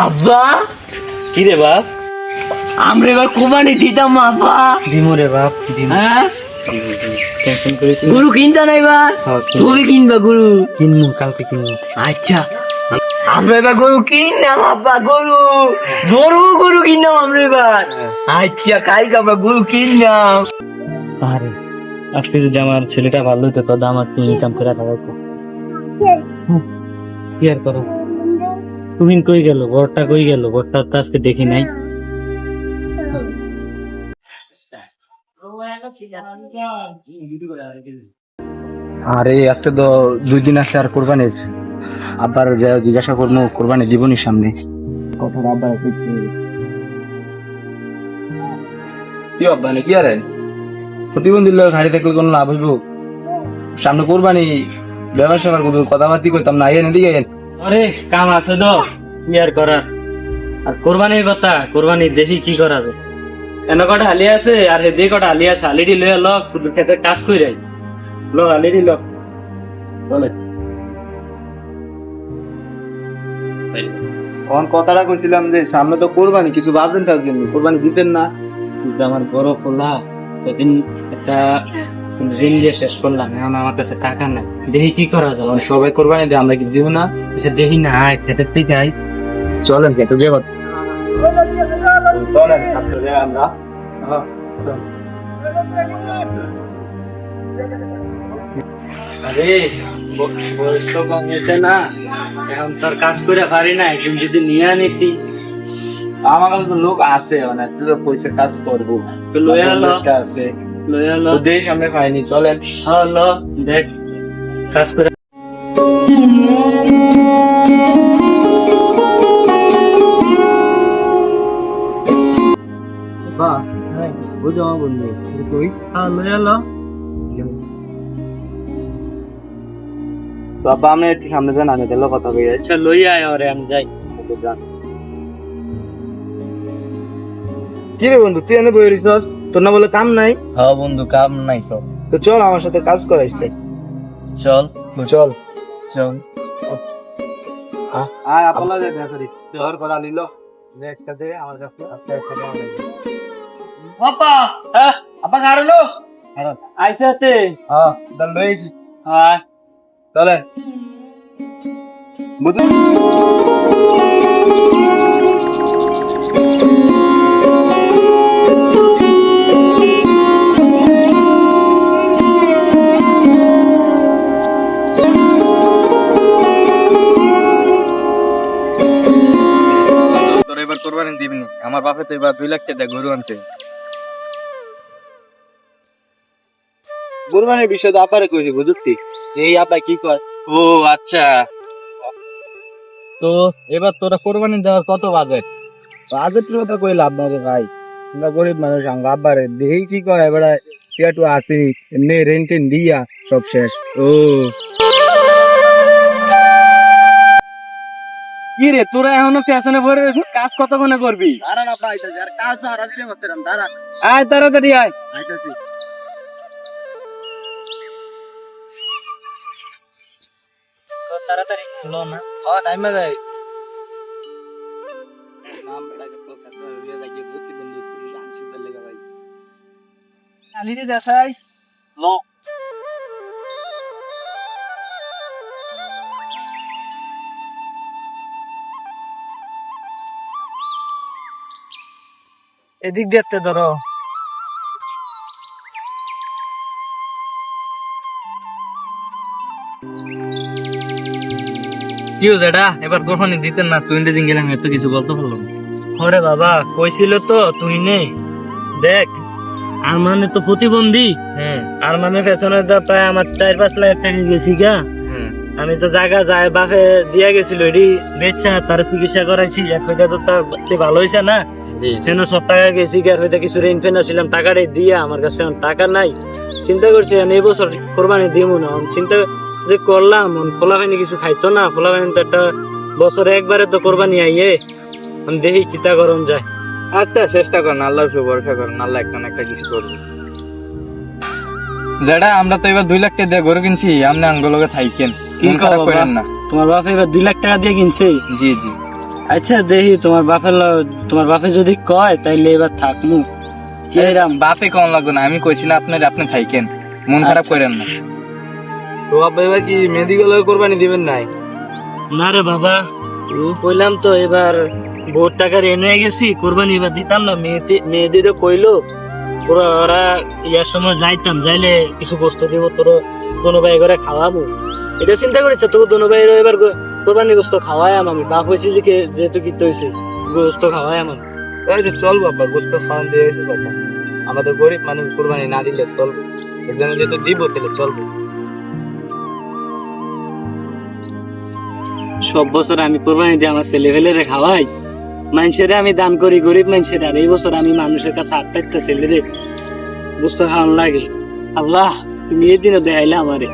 আব্বা কি রে বাপ? আমরা এবার কোরবানি দিতাম আব্বা। দিমু রে বাপ, দিমু। হ্যাঁ টেনশন করিস না। গরু কিনতা না এবার? কবে কিনবা গরু? কিনমু, কালকে কিনমু। আচ্ছা আমরা এবার গরু কিনলাম আব্বা, গরু গরু গরু কিনলাম আমরা এবার। আচ্ছা কালকে আমরা গরু কিনলাম। আরে আজকে যদি আমার ছেলেটা ভালো হতো তো আমার তুমি ইনকাম করে খাওয়াইতো। কি আর করো, তুমি কই গেল, বড়টা কই গেল? বড়টা তো আজকে দেখি নাই। আরে আজকে তো 2 দিন আসলে আর কোরবানির, আব্বার যা জিজ্ঞাসা করবো কোরবানি দিবনি সামনে। কথাটা আব্বার কি আব্বা কি আরে প্রতিবন্ধী লোক হারিয়ে থাকলে কোনো লাভ হইব? সামনে কোরবানি, ব্যবসা কথাবার্তি করতাম না, আইয়েন এদিকে আইয়েন। আরে কাম আছে তো, কি আর করার। আর কোরবানির কথা, কোরবানি দেখি কি করা যায়। এনে কটা হালি আছে আর হে দিয়ে কটা হালি আছে, হালিটি লয়ে ল, শুধু খেতে কাজ করে ল, হালিটি ল। তখন কথাটা কইছিলাম যে সামনে তো কোরবানি, কিছু ভাববেন তার জন্য, কোরবানি দিতেন না। কিন্তু আমার বড় খোলা সেদিন একটা ঋণ দিয়ে শেষ করলাম, এখন আমার কাছে টাকা নাই, দেখি কি করা যায়। সবাই কোরবানি দিয়ে আমরা কি দিব না? এটা দেখি না, খেতে যাই। চলেন খেতে যে কথা চলেন আপনাদের আমরা। আরে বয়স তো কম হয়েছে না, এখন তোর কাজ করে পারি না, একদিন যদি নিয়ে আনিতি। আমার কাছে তো লোক আছে, মানে তুই তো পয়সা কাজ করবো, তো লয়ে আলো, আছে লয়ে আলো। দেশ আমরা পাইনি, চলেন। হলো দেখ কাজ করে। বা বুঝো বন্ধু কই লয়ে আলো। বাবা আমি একটু সামনে যান, আমি দিল কথা কই। আচ্ছা লই আয়, ওরে আমি যাই। কি রে বন্ধু তুই এনে বই রিসস, তোর না বলে কাম নাই? হ্যাঁ বন্ধু কাম নাই তো। তো চল আমার সাথে কাজ করাইছে। চল চল চল। আয় আপলা দে দেখারি তোর করা লিল একটা দে আমার কাছে, একটা একটা দাও। বাবা হ্যাঁ আপা গাড়লো আইছে আছে। হ্যাঁ দল লইছি, হ্যাঁ চলে বুঝু। তোর এবার কোরবানি দিবনি, আমার বাপে তো এবার 2 লাখ টাকা গরু আনছে। কোরবানির বিষয় তো আপারে কইছি বুঝতি, এই আপা কি কয়। ও আচ্ছা, তো এবার তোরা কোরবানি দেওয়ার কত বাজেট? বাজেট কথা কই লাভ নাই রে ভাই, আমরা গরিব মানুষ, আঙ্গ আব্বারে দেখি কি কয়। এবার পেটু আসি এমনি রেন্টেন দিয়া সব শেষ। ও কি রে তোরা এখনো পেছনে পড়ে রয়েছিস, কাজ কতক্ষণে করবি? দাঁড়ান আপা আইতাছি, আর কাজ সারা দিলে মাত্রাম, দাঁড়ান আয় তাড়াতাড়ি আয়। আইতাছি। তাড়াতাড়ি লো না। টাইম দেয় চালিয়ে দেখাই লো। এদিক দেখতে ধরো। কি হলো এটা, এবার কোরবানি দিতেন না? তুই দিন গেলাম, এত কিছু বলতে পারলাম। ওরে বাবা কইছিল তো তুই নেই, দেখ আর মানে তো প্রতিবন্ধী। আর মানে পেছনে তো প্রায় আমার 4-5 লাখ টাকা গেছি গা। আমি তো জায়গা যায় বাপে দিয়া গেছিল, এটি বেচা তার চিকিৎসা করাইছি, এক হইতে তো তার ভালো হয়েছে না, সেন সব টাকা গেছি গা। হইতে কিছু ঋণ ফেন ছিলাম, টাকাটাই দিয়া আমার কাছে টাকা নাই। চিন্তা করছি এই বছর কোরবানি দিব না, চিন্তা যে করলাম ফোলাফাইনি কিছু খাইতো না, ফোলাফাইনি তো একটা বছরে একবারে তো কোরবানি আইয়ে, দেখি চিন্তা করুন যায়। আচ্ছা চেষ্টা করেন, আল্লাহর উপর ভরসা করেন, আল্লাহ একটা না একটা কিছু করবে। যেটা আমরা তো এবার 2 লাখ টাকা দিয়ে গরু কিনছি, আপনি আঙ্গলকে থাইকেন, কি মন খারাপ কও করেন বাবা? না। তোমার বাপ এবার 2 লাখ টাকা দিয়ে কিনছে? জি জি। আচ্ছা দেখি তোমার তোমার বাপে যদি কয় তাইলে এবার থাকমু। কি এরাম? বাপে কোন লাগবে না, আমি কইছি না আপনার, আপনি থাইকেন, মন খারাপ আচ্ছা। করেন না। তো আব্বা এবার কি মেডিকেল কোরবানি দিবেন নাই? না রে বাবা, কইলাম তো এবার ভোট টাকা এনে গেছি, কোরবানি এবার দিতাম না। মেয়েদেরও কইলো ওরা ইয়ার সময় যাইতাম, যাইলে কিছু গোস্ত দিব, তোর দোনো ভাই করে খাওয়াবো। এটা চিন্তা করেছে তো দোনো ভাই এবার কোরবানি গোস্ত খাওয়াই আমি। বাপ হয়েছে যে যেহেতু কি হয়েছে, গোস্ত খাওয়াই আমার। এই যে চল বাবা, গোস্ত খাওয়ান দিয়ে এসে কথা, আমাদের গরিব মানুষ কোরবানি না দিলে চলবে, একজনে যেহেতু দিব তাহলে চলবে। সব বছর আমি কোরবানি দিয়ে আমার ছেলে ফেলেরে খাওয়াই, মানুষের আমি দান করি গরিব মানুষের, আর এই বছর আমি মানুষের কাছে 8টা ছেলেরে গোস্ত খাওয়ান লাগে। আল্লাহ তুমি এই দিনও দেখাইলে আমারে।